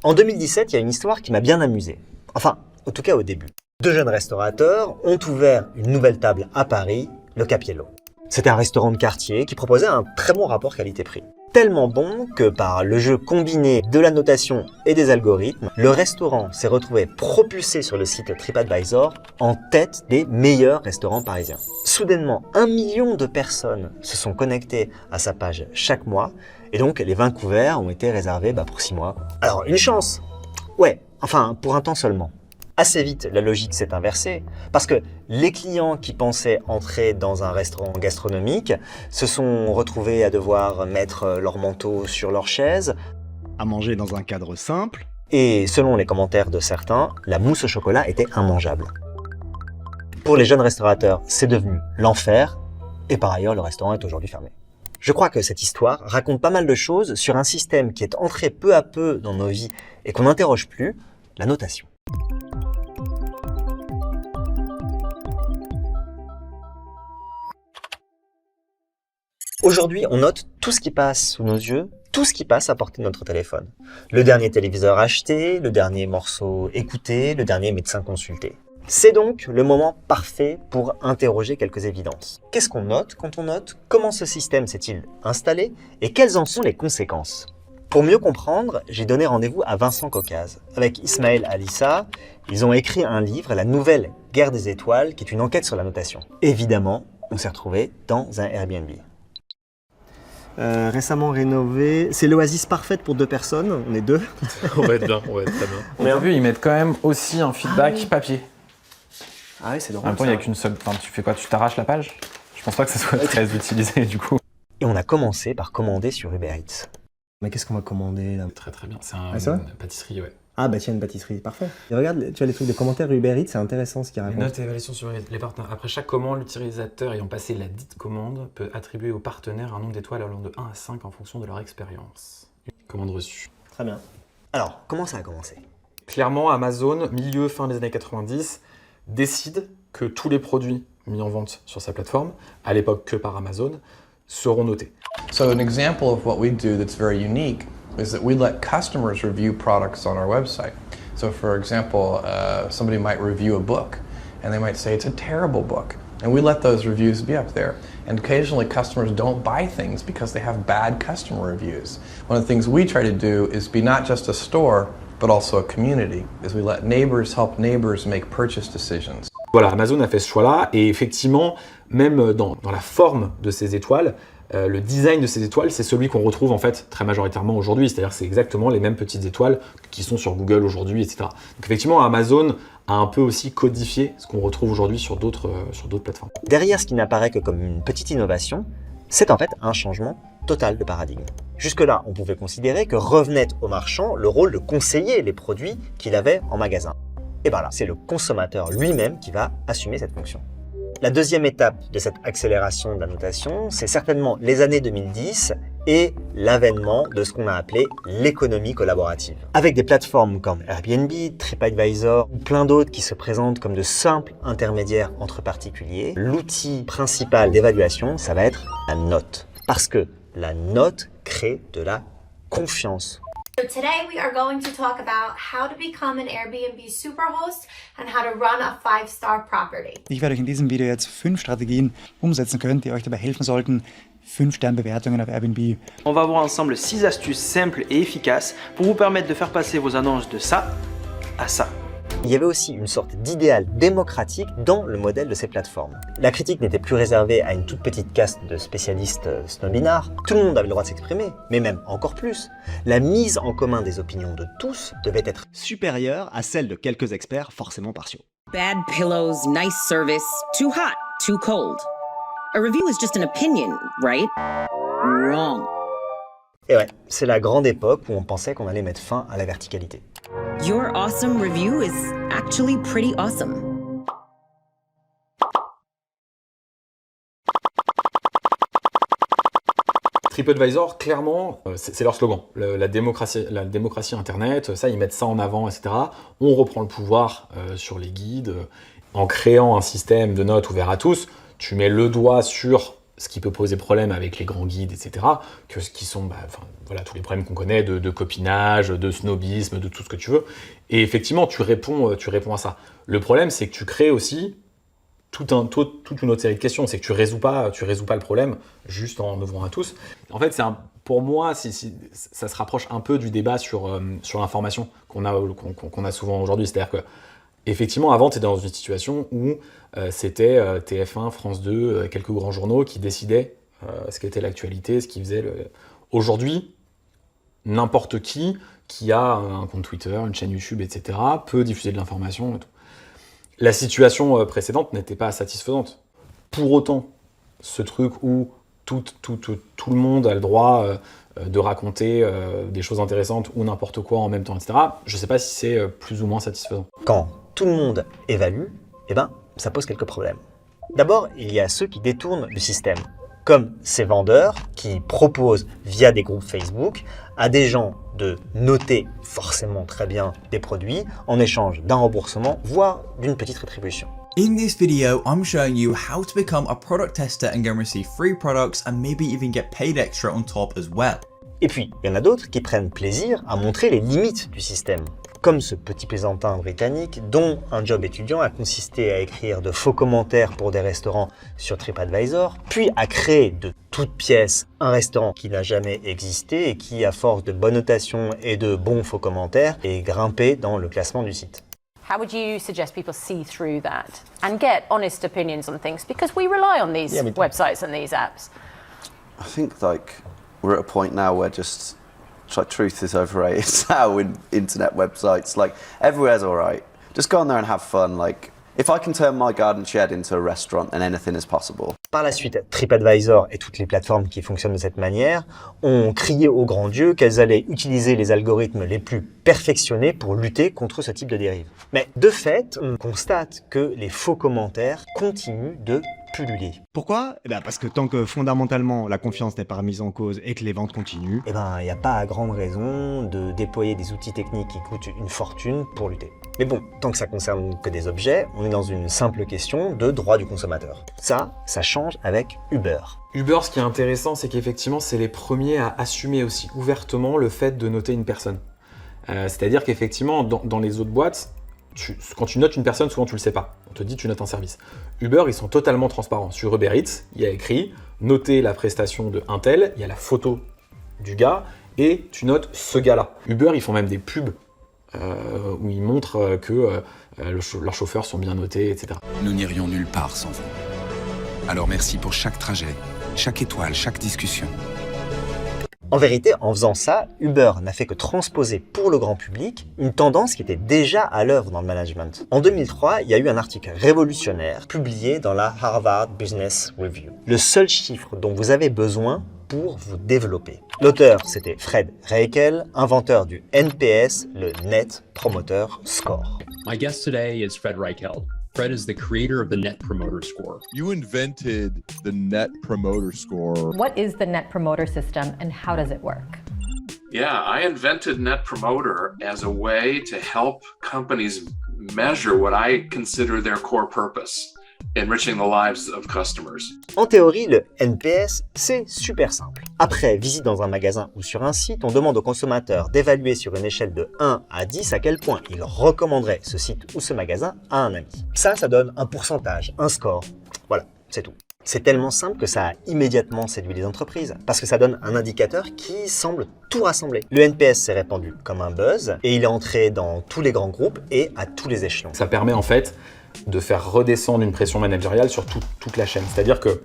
En 2017, il y a une histoire qui m'a bien amusé. Enfin, en tout cas au début. Deux jeunes restaurateurs ont ouvert une nouvelle table à Paris, le Capiello. C'était un restaurant de quartier qui proposait un très bon rapport qualité-prix. Tellement bon que par le jeu combiné de la notation et des algorithmes, le restaurant s'est retrouvé propulsé sur le site TripAdvisor en tête des meilleurs restaurants parisiens. Soudainement, 1 million de personnes se sont connectées à sa page chaque mois et donc les 20 couverts ont été réservés pour 6 mois. Alors une chance, ouais, enfin pour un temps seulement. Assez vite, la logique s'est inversée parce que les clients qui pensaient entrer dans un restaurant gastronomique se sont retrouvés à devoir mettre leur manteau sur leur chaise, à manger dans un cadre simple. Et selon les commentaires de certains, la mousse au chocolat était immangeable. Pour les jeunes restaurateurs, c'est devenu l'enfer et par ailleurs, le restaurant est aujourd'hui fermé. Je crois que cette histoire raconte pas mal de choses sur un système qui est entré peu à peu dans nos vies et qu'on n'interroge plus, la notation. Aujourd'hui, on note tout ce qui passe sous nos yeux, tout ce qui passe à portée de notre téléphone. Le dernier téléviseur acheté, le dernier morceau écouté, le dernier médecin consulté. C'est donc le moment parfait pour interroger quelques évidences. Qu'est-ce qu'on note quand on note? Comment ce système s'est-il installé? Et quelles en sont les conséquences? Pour mieux comprendre, j'ai donné rendez-vous à Vincent Caucase. Avec Ismaël Alissa, ils ont écrit un livre, La Nouvelle Guerre des Étoiles, qui est une enquête sur la notation. Évidemment, on s'est retrouvé dans un Airbnb. Récemment rénové. C'est l'oasis parfaite pour 2 personnes. On est 2. On va être bien, on va être très bien. On a vu, ils mettent quand même aussi un feedback papier. Ah oui, c'est drôle. En même temps, il n'y a qu'une seule. Enfin, tu fais quoi? Tu t'arraches la page? Je pense pas que ça soit très utilisé du coup. Et on a commencé par commander sur Uber Eats. Mais qu'est-ce qu'on va commander là? Très très bien, c'est ça une pâtisserie, ouais. Ah bah tiens, une pâtisserie, parfait. Et regarde, tu vois les trucs de commentaires Uber Eats, c'est intéressant ce qu'ils Les racontent. notes et évaluations sur les partenaires. Après chaque commande, l'utilisateur ayant passé la dite commande peut attribuer au partenaire un nombre d'étoiles allant de 1 à 5 en fonction de leur expérience. Commande reçue. Très bien. Alors, comment ça a commencé? Clairement, Amazon, fin des années 90, décide que tous les produits mis en vente sur sa plateforme, à l'époque que par Amazon, seront notés. So an example of what we do that's very unique is that we let customers review products on our website. So for example, somebody might review a book and they might say it's a terrible book. And we let those reviews be up there. And occasionally customers don't buy things because they have bad customer reviews. One of the things we try to do is be not just a store, but also a community, is we let neighbors help neighbors make purchase decisions. Voilà, Amazon a fait ce choix-là et effectivement, même dans la forme de ces étoiles, le design de ces étoiles, c'est celui qu'on retrouve en fait très majoritairement aujourd'hui. C'est-à-dire que c'est exactement les mêmes petites étoiles qui sont sur Google aujourd'hui, etc. Donc effectivement, Amazon a un peu aussi codifié ce qu'on retrouve aujourd'hui sur d'autres plateformes. Derrière ce qui n'apparaît que comme une petite innovation, c'est en fait un changement total de paradigme. Jusque-là, on pouvait considérer que revenait au marchand le rôle de conseiller les produits qu'il avait en magasin. Et bien là, c'est le consommateur lui-même qui va assumer cette fonction. La deuxième étape de cette accélération de la notation, c'est certainement les années 2010 et l'avènement de ce qu'on a appelé l'économie collaborative. Avec des plateformes comme Airbnb, TripAdvisor ou plein d'autres qui se présentent comme de simples intermédiaires entre particuliers, l'outil principal d'évaluation, ça va être la note. Parce que la note crée de la confiance. So today we are going to talk about how to become an Airbnb superhost and how to run a 5-star property. Ich werde euch in diesem Video jetzt 5 Strategien umsetzen können, die euch dabei helfen sollten, 5-Sterne-Bewertungen auf Airbnb. On va voir ensemble 6 astuces simples et efficaces pour vous permettre de faire passer vos annonces de ça à ça. Il y avait aussi une sorte d'idéal démocratique dans le modèle de ces plateformes. La critique n'était plus réservée à une toute petite caste de spécialistes snobinards. Tout le monde avait le droit de s'exprimer, mais même encore plus. La mise en commun des opinions de tous devait être Supérieure à celle de quelques experts forcément partiaux. Bad pillows, nice service, too hot, too cold. A review is just an opinion, right? Wrong. Et ouais, c'est la grande époque où on pensait qu'on allait mettre fin à la verticalité. Your awesome review is actually pretty awesome. TripAdvisor, clairement, c'est leur slogan. La démocratie Internet, ça, ils mettent ça en avant, etc. On reprend le pouvoir sur les guides. En créant un système de notes ouvert à tous, tu mets le doigt sur ce qui peut poser problème avec les grands guides, etc., qui sont voilà, tous les problèmes qu'on connaît de copinage, de snobisme, de tout ce que tu veux. Et effectivement, tu réponds à ça. Le problème, c'est que tu crées aussi toute une autre série de questions. C'est que tu résous pas le problème juste en ouvrant à tous. En fait, pour moi, ça se rapproche un peu du débat sur l'information qu'on a souvent aujourd'hui. C'est-à-dire que effectivement, avant, tu étais dans une situation où c'était TF1, France 2, quelques grands journaux qui décidaient ce qu'était l'actualité, ce qu'ils faisaient. Aujourd'hui, n'importe qui a un compte Twitter, une chaîne YouTube, etc., peut diffuser de l'information et tout. La situation précédente n'était pas satisfaisante. Pour autant, ce truc où tout le monde a le droit de raconter des choses intéressantes ou n'importe quoi en même temps, etc., je ne sais pas si c'est plus ou moins satisfaisant. Quand tout le monde évalue, ça pose quelques problèmes. D'abord, il y a ceux qui détournent le système, comme ces vendeurs qui proposent via des groupes Facebook à des gens de noter forcément très bien des produits en échange d'un remboursement, voire d'une petite rétribution. In this video, I'm showing you how to become a product tester and go and receive free products and maybe even get paid extra on top as well. Et puis, il y en a d'autres qui prennent plaisir à montrer les limites du système. Comme ce petit plaisantin britannique dont un job étudiant a consisté à écrire de faux commentaires pour des restaurants sur TripAdvisor, puis à créer de toutes pièces un restaurant qui n'a jamais existé et qui, à force de bonnes notations et de bons faux commentaires, est grimpé dans le classement du site. How would you suggest people see through that and get honest opinions on things? Because we rely on these websites and these apps. I think we're at a point now where just truth is overrated now in internet websites. Everywhere's all right. Just go on there and have fun. If I can turn my garden shed into a restaurant, then anything is possible. Par la suite, TripAdvisor et toutes les plateformes qui fonctionnent de cette manière ont crié au grand Dieu qu'elles allaient utiliser les algorithmes les plus perfectionnés pour lutter contre ce type de dérive. Mais de fait, on constate que les faux commentaires continuent de pulluler. Pourquoi ? Parce que tant que fondamentalement la confiance n'est pas remise en cause et que les ventes continuent, il n'y a pas grande raison de déployer des outils techniques qui coûtent une fortune pour lutter. Mais bon, tant que ça concerne que des objets, on est dans une simple question de droit du consommateur. Ça change avec Uber. Uber, ce qui est intéressant, c'est qu'effectivement, c'est les premiers à assumer aussi ouvertement le fait de noter une personne. C'est-à-dire qu'effectivement, dans les autres boîtes, quand tu notes une personne, souvent tu le sais pas. On te dit tu notes un service. Uber, ils sont totalement transparents. Sur Uber Eats, il y a écrit noter la prestation de un tel, il y a la photo du gars et tu notes ce gars-là. Uber, ils font même des pubs où ils montrent que leurs chauffeurs sont bien notés, etc. Nous n'irions nulle part sans vous. Alors merci pour chaque trajet, chaque étoile, chaque discussion. En vérité, en faisant ça, Uber n'a fait que transposer pour le grand public une tendance qui était déjà à l'œuvre dans le management. En 2003, il y a eu un article révolutionnaire publié dans la Harvard Business Review. Le seul chiffre dont vous avez besoin pour vous développer. L'auteur, c'était Fred Reichel, inventeur du NPS, le Net Promoter Score. My guest today is Fred Reichel. Fred is the creator of the Net Promoter Score. You invented the Net Promoter Score. What is the Net Promoter system and how does it work? Yeah, I invented Net Promoter as a way to help companies measure what I consider their core purpose, enriching the lives of customers. En théorie, le NPS, c'est super simple. Après visite dans un magasin ou sur un site, on demande au consommateur d'évaluer sur une échelle de 1 à 10 à quel point il recommanderait ce site ou ce magasin à un ami. Ça donne un pourcentage, un score. Voilà, c'est tout. C'est tellement simple que ça a immédiatement séduit les entreprises, parce que ça donne un indicateur qui semble tout rassembler. Le NPS s'est répandu comme un buzz, et il est entré dans tous les grands groupes et à tous les échelons. Ça permet en fait de faire redescendre une pression managériale sur toute la chaîne. C'est-à-dire que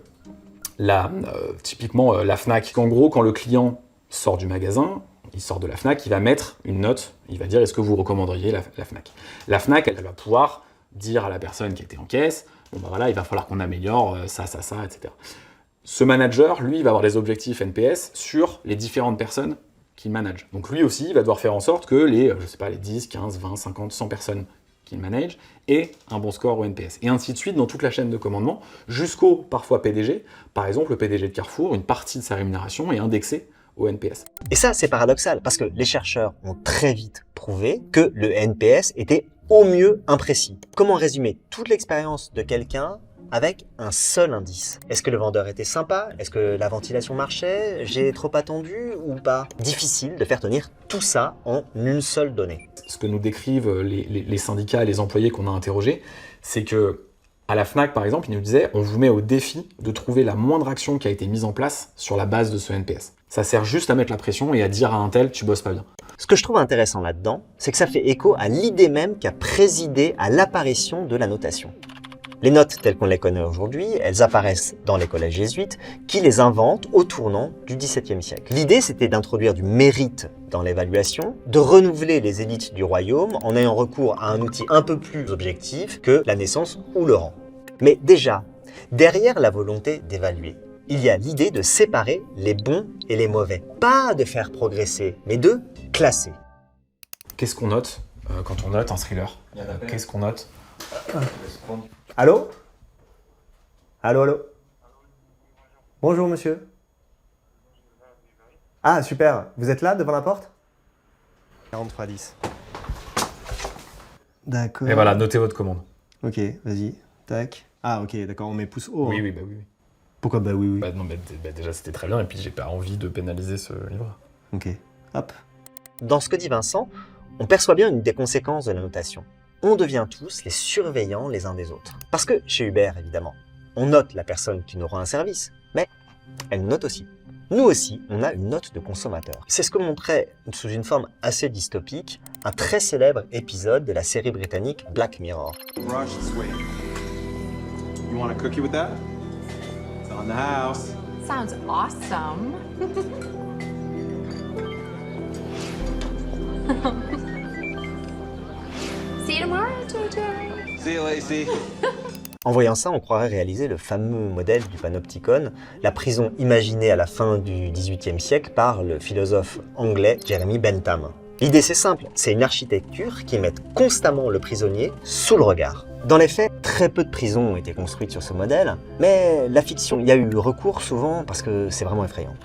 typiquement la Fnac, en gros, quand le client sort du magasin, il sort de la Fnac, il va mettre une note, il va dire est-ce que vous recommanderiez la Fnac. La Fnac, elle va pouvoir dire à la personne qui était en caisse, bon ben voilà, il va falloir qu'on améliore ça, etc. Ce manager, lui, il va avoir des objectifs NPS sur les différentes personnes qu'il manage. Donc lui aussi, il va devoir faire en sorte que les 10, 15, 20, 50, 100 personnes qu'il manage aient un bon score au NPS. Et ainsi de suite dans toute la chaîne de commandement, jusqu'au parfois PDG. Par exemple, le PDG de Carrefour, une partie de sa rémunération est indexée au NPS. Et ça, c'est paradoxal, parce que les chercheurs ont très vite prouvé que le NPS était au mieux imprécis. Comment résumer toute l'expérience de quelqu'un avec un seul indice. Est-ce que le vendeur était sympa? Est-ce que la ventilation marchait? J'ai trop attendu ou pas? Difficile de faire tenir tout ça en une seule donnée. Ce que nous décrivent les syndicats et les employés qu'on a interrogés, c'est que à la Fnac, par exemple, ils nous disaient on vous met au défi de trouver la moindre action qui a été mise en place sur la base de ce NPS. Ça sert juste à mettre la pression et à dire à un tel tu bosses pas bien. Ce que je trouve intéressant là-dedans, c'est que ça fait écho à l'idée même qui a présidé à l'apparition de la notation. Les notes telles qu'on les connaît aujourd'hui, elles apparaissent dans les collèges jésuites qui les inventent au tournant du XVIIe siècle. L'idée, c'était d'introduire du mérite dans l'évaluation, de renouveler les élites du royaume en ayant recours à un outil un peu plus objectif que la naissance ou le rang. Mais déjà, derrière la volonté d'évaluer, il y a l'idée de séparer les bons et les mauvais. Pas de faire progresser, mais de classer. Qu'est-ce qu'on note quand on note un thriller? Qu'est-ce qu'on note? Allô? Allô, allô? Bonjour, monsieur. Ah, super. Vous êtes là, devant la porte? 43-10. D'accord. Et voilà, notez votre commande. Ok, vas-y. Tac. Ah, ok, d'accord, on met pouce haut. Oui, hein. oui, bah oui. Pourquoi bah oui, oui? Bah non, bah déjà c'était très bien, et puis j'ai pas envie de pénaliser ce livre. Ok, hop. Dans ce que dit Vincent, on perçoit bien une des conséquences de la notation. On devient tous les surveillants les uns des autres. Parce que chez Uber, évidemment, on note la personne qui nous rend un service, mais elle nous note aussi. Nous aussi, on a une note de consommateur. C'est ce que montrait, sous une forme assez dystopique, un très célèbre épisode de la série britannique Black Mirror. Rush sweet. You want a cookie with that? It's on the house. Sounds awesome. See you tomorrow, JJ. See you, Lacey. En voyant ça, on croirait réaliser le fameux modèle du panopticon, la prison imaginée à la fin du XVIIIe siècle par le philosophe anglais Jeremy Bentham. L'idée c'est simple, c'est une architecture qui met constamment le prisonnier sous le regard. Dans les faits, très peu de prisons ont été construites sur ce modèle, mais la fiction y a eu recours souvent parce que c'est vraiment effrayant.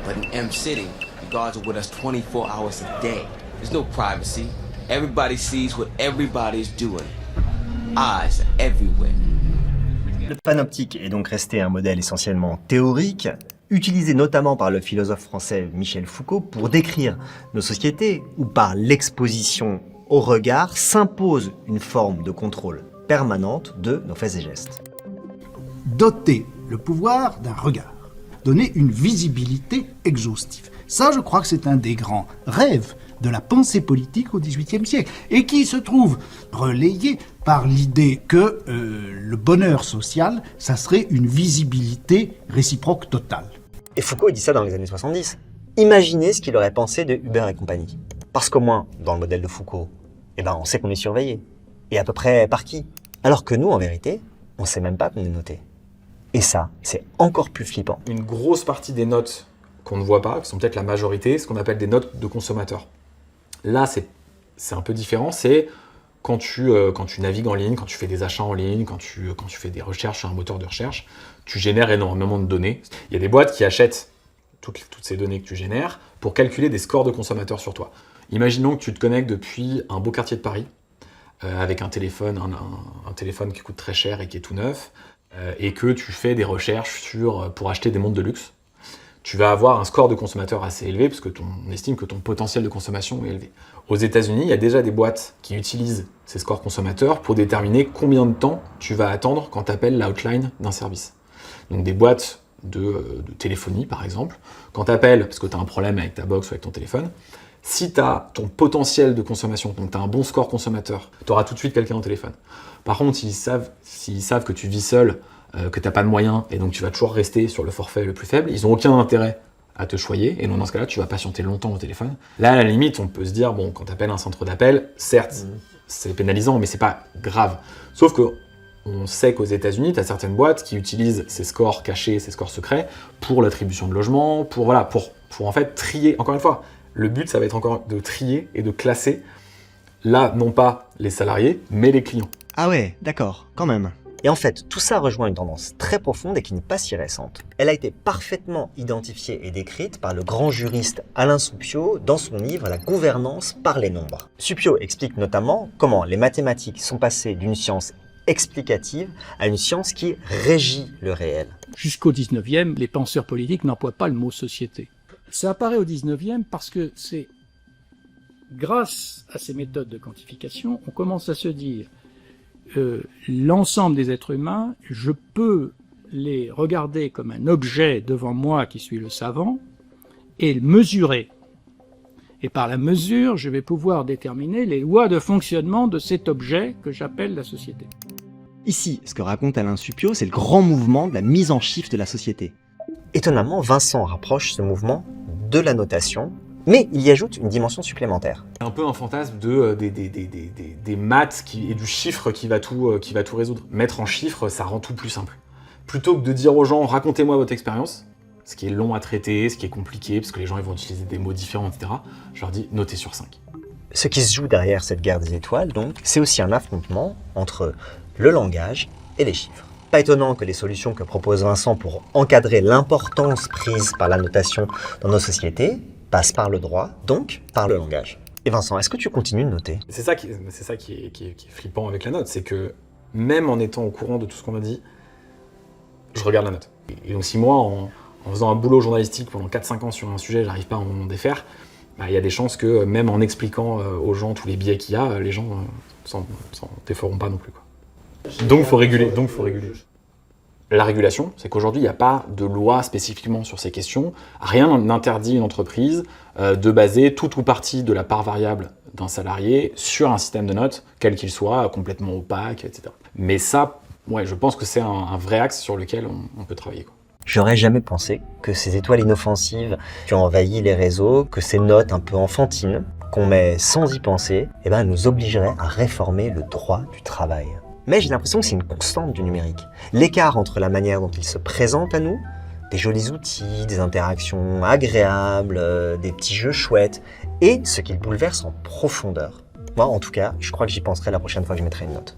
But in M City, the guards are with us 24 hours a day. There's no privacy. Everybody sees what everybody's doing. Eyes are everywhere. Le panoptique est donc resté un modèle essentiellement théorique, utilisé notamment par le philosophe français Michel Foucault pour décrire nos sociétés où par l'exposition au regard s'impose une forme de contrôle permanente de nos faits et gestes. Doter le pouvoir d'un regard, donner une visibilité exhaustive. Ça, je crois que c'est un des grands rêves de la pensée politique au XVIIIe siècle et qui se trouve relayé par l'idée que le bonheur social, ça serait une visibilité réciproque totale. Et Foucault dit ça dans les années 70. Imaginez ce qu'il aurait pensé de Uber et compagnie. Parce qu'au moins, dans le modèle de Foucault, on sait qu'on est surveillé. Et à peu près par qui? Alors que nous, en vérité, on ne sait même pas qu'on est noté. Et ça, c'est encore plus flippant. Une grosse partie des notes qu'on ne voit pas, qui sont peut-être la majorité, ce qu'on appelle des notes de consommateurs. Là, c'est un peu différent, c'est quand tu navigues en ligne, quand tu fais des achats en ligne, quand tu fais des recherches sur un moteur de recherche, tu génères énormément de données. Il y a des boîtes qui achètent toutes ces données que tu génères pour calculer des scores de consommateurs sur toi. Imaginons que tu te connectes depuis un beau quartier de Paris, avec un téléphone qui coûte très cher et qui est tout neuf, et que tu fais des recherches pour acheter des montres de luxe. Tu vas avoir un score de consommateur assez élevé, parce on estime que ton potentiel de consommation est élevé. Aux États-Unis, il y a déjà des boîtes qui utilisent ces scores consommateurs pour déterminer combien de temps tu vas attendre quand tu appelles l'outline d'un service. Donc des boîtes de téléphonie, par exemple, quand tu appelles parce que tu as un problème avec ta box ou avec ton téléphone, si tu as ton potentiel de consommation, donc tu as un bon score consommateur, tu auras tout de suite quelqu'un au téléphone. Par contre, s'ils savent que tu vis seul, que tu n'as pas de moyens, et donc tu vas toujours rester sur le forfait le plus faible, ils n'ont aucun intérêt à te choyer, et donc dans ce cas-là, tu vas patienter longtemps au téléphone. Là, à la limite, on peut se dire, bon, quand tu appelles un centre d'appel, certes, c'est pénalisant, mais c'est pas grave. Sauf que on sait qu'aux États-Unis, tu as certaines boîtes qui utilisent ces scores cachés, ces scores secrets, pour l'attribution de logements, pour en fait trier. Encore une fois, le but, ça va être encore de trier et de classer, là, non pas les salariés, mais les clients. Ah ouais, d'accord, quand même. Et en fait, tout ça rejoint une tendance très profonde et qui n'est pas si récente. Elle a été parfaitement identifiée et décrite par le grand juriste Alain Soupiot dans son livre « La gouvernance par les nombres ». Soupiot explique notamment comment les mathématiques sont passées d'une science explicative à une science qui régit le réel. Jusqu'au 19e, les penseurs politiques n'emploient pas le mot société. Ça apparaît au 19e parce que c'est grâce à ces méthodes de quantification, on commence à se dire l'ensemble des êtres humains, je peux les regarder comme un objet devant moi qui suis le savant et le mesurer. Et par la mesure, je vais pouvoir déterminer les lois de fonctionnement de cet objet que j'appelle la société. Ici, ce que raconte Alain Suppiot, c'est le grand mouvement de la mise en chiffre de la société. Étonnamment, Vincent rapproche ce mouvement de la notation, mais il y ajoute une dimension supplémentaire. Un peu un fantasme des maths et du chiffre qui va tout résoudre. Mettre en chiffres, ça rend tout plus simple. Plutôt que de dire aux gens, racontez-moi votre expérience, ce qui est long à traiter, ce qui est compliqué, parce que les gens ils vont utiliser des mots différents, etc. Je leur dis, notez sur 5. Ce qui se joue derrière cette guerre des étoiles, donc, c'est aussi un affrontement entre le langage et les chiffres. Pas étonnant que les solutions que propose Vincent pour encadrer l'importance prise par la notation dans nos sociétés passent par le droit, donc par le langage. Et Vincent, est-ce que tu continues de noter? C'est ça qui est flippant avec la note, c'est que même en étant au courant de tout ce qu'on m'a dit, je regarde la note. Et donc si moi, en faisant un boulot journalistique pendant 4-5 ans sur un sujet, j'arrive pas à m'en défaire, il y a des chances que même en expliquant aux gens tous les biais qu'il y a, les gens s'en déferont pas non plus, quoi. Donc faut réguler. La régulation, c'est qu'aujourd'hui, il n'y a pas de loi spécifiquement sur ces questions. Rien n'interdit une entreprise de baser tout ou partie de la part variable d'un salarié sur un système de notes, quel qu'il soit, complètement opaque, etc. Mais ça, je pense que c'est un vrai axe sur lequel on peut travailler, quoi. J'aurais jamais pensé que ces étoiles inoffensives qui ont envahi les réseaux, que ces notes un peu enfantines, qu'on met sans y penser, nous obligeraient à réformer le droit du travail. Mais j'ai l'impression que c'est une constante du numérique. L'écart entre la manière dont il se présente à nous, des jolis outils, des interactions agréables, des petits jeux chouettes, et ce qu'il bouleverse en profondeur. Moi, en tout cas, je crois que j'y penserai la prochaine fois que je mettrai une note.